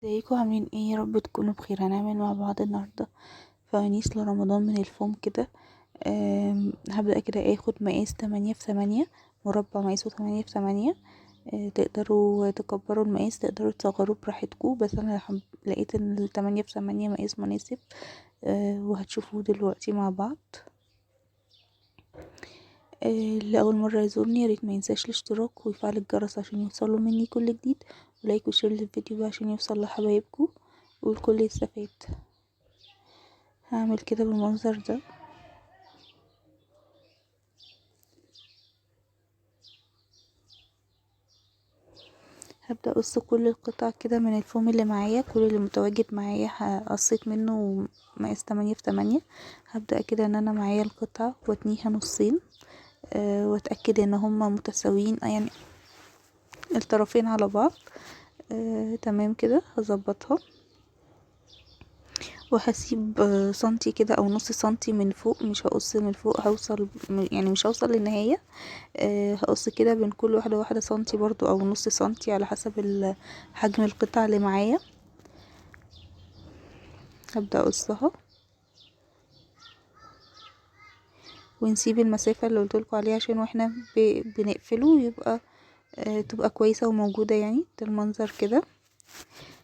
ازيكم عاملين ايه؟ يا رب تكونوا بخير. هنعمل مع بعض النهارده فوانيس لرمضان من الفوم كده. هبدأ كده اخد مقاس 8 في 8، مربع مقاسه 8 في 8. تقدروا تكبروا المقاس، تقدروا تصغروه براحتكم، بس انا لقيت ان ال8 في 8 مقاس مناسب. وهتشوفوه دلوقتي مع بعض. اللي اول مره يزورني ياريت ما ينساش الاشتراك ويفعل الجرس عشان يوصله مني كل جديد، ولايك وشير للفيديو بقى عشان يوصل لحبايبكم والكل يستفاد. هعمل كده بالمنظر ده. هبدأ اقص كل القطع كده من الفوم اللي معايا، كل اللي متواجد معايا قصيت منه مقاس 8 في 8. هبدأ كده ان انا معايا القطع واتنيها نصين، واتأكد ان هما متساويين، يعني الطرفين على بعض. تمام كده هظبطها، وهسيب سنتي كده او نص سنتي من فوق. مش هقص من فوق، هوصل يعني مش هوصل للنهاية. هقص كده بين كل واحدة سنتي برضو او نص سنتي على حسب حجم القطع اللي معايا. هبدأ اقصها ونسيب المسافة اللي قلتلكوا عليها عشان واحنا بنقفله يبقى تبقى كويسة وموجودة، يعني ده المنظر كده.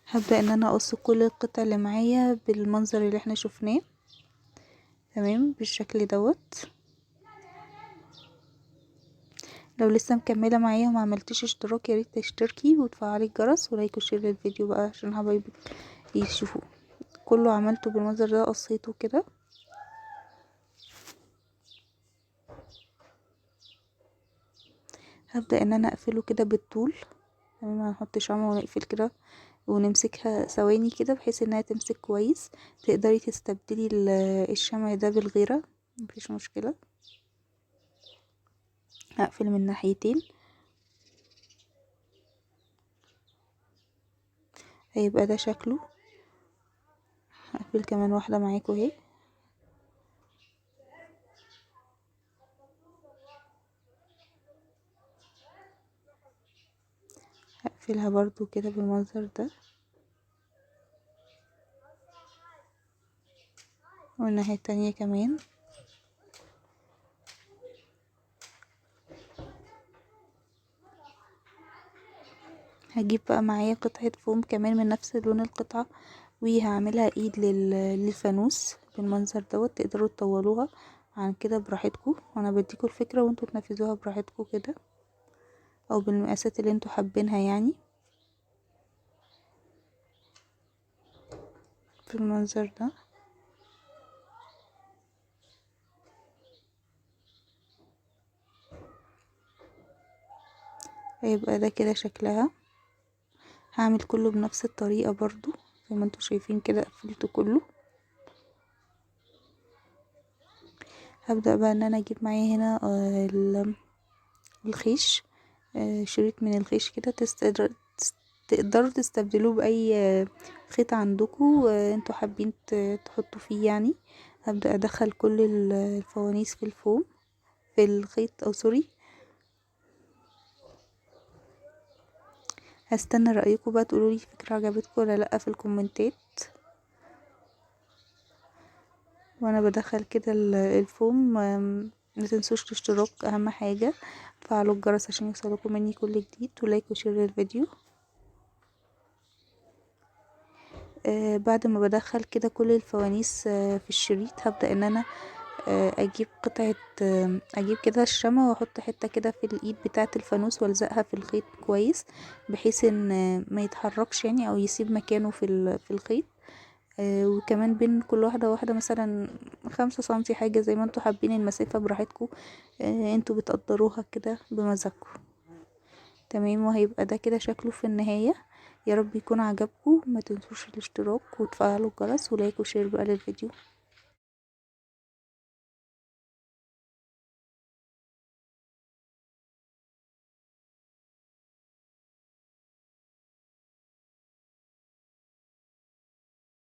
هبدأ ان انا اقص كل القطع اللي معايا بالمنظر اللي احنا شفناه، تمام بالشكل دوت. لو لسه مكمله معايا وما عملتيش اشتراك ياريت تشتركي وتفعلي الجرس ولايك وشير للفيديو بقى عشان حبايبك يشوفوه. كله عملته بالمنظر ده، قصيته كده. هبدأ ان انا اقفله كده بالطول، تمام. هنحط شمع ونقفل كده ونمسكها ثواني كده بحيث انها تمسك كويس. تقدري تستبدلي الشمع ده بالغيره، مفيش مشكله. هقفل من ناحيتين، هيبقى ده شكله. هقفل كمان واحده معاكم اهي. هقفلها برضو كده بالمنظر ده، والناحيه التانية كمان. هجيب بقى معايا قطعة فوم كمان من نفس لون القطعة، وهعملها ايد للفانوس بالمنظر دوت. تقدروا تطولوها عن كده براحتكم، وانا بديكوا الفكرة وانتوا تنفذوها براحتكم كده، او بالمقاسات اللي انتوا حابينها يعني بالمنظر ده. هيبقى ده كده شكلها. هعمل كله بنفس الطريقة برضو زي ما انتوا شايفين كده، قفلته كله. هبدأ بقى ان انا اجيب معايا هنا الخيش، شريط من الخيش كده. تقدروا تستبدلوه بأي خيط عندكم انتوا حابين تحطوا فيه يعني. هبدأ ادخل كل الفوانيس في الفوم، في الخيط او سوري. هستنى رأيكم بقى، تقولولي فكرة عجبتكم ولا لأ في الكومنتات. وانا بدخل كده الفوم. ما تنسوش الاشتراك، اهم حاجة. فعلوا الجرس عشان يوصلكم مني كل جديد، ولايك وشير للفيديو. بعد ما بدخل كده كل الفوانيس في الشريط، هبدأ ان انا اجيب قطعة، اجيب كده الشمع واحط حتة كده في الايد بتاعة الفانوس والزقها في الخيط كويس، بحيث ان ما يتحركش يعني او يسيب مكانه في الخيط. وكمان بين كل واحدة مثلا 5 سنتي، حاجة زي ما انتوا حابين المسافة براحتكم. انتوا بتقدروها كده بمزاجكم، تمام. وهيبقى ده كده شكله في النهاية. يا رب يكون عجبكم. ما تنسوش الاشتراك وتفعلوا الجرس ولايك وشير بقى للفيديو.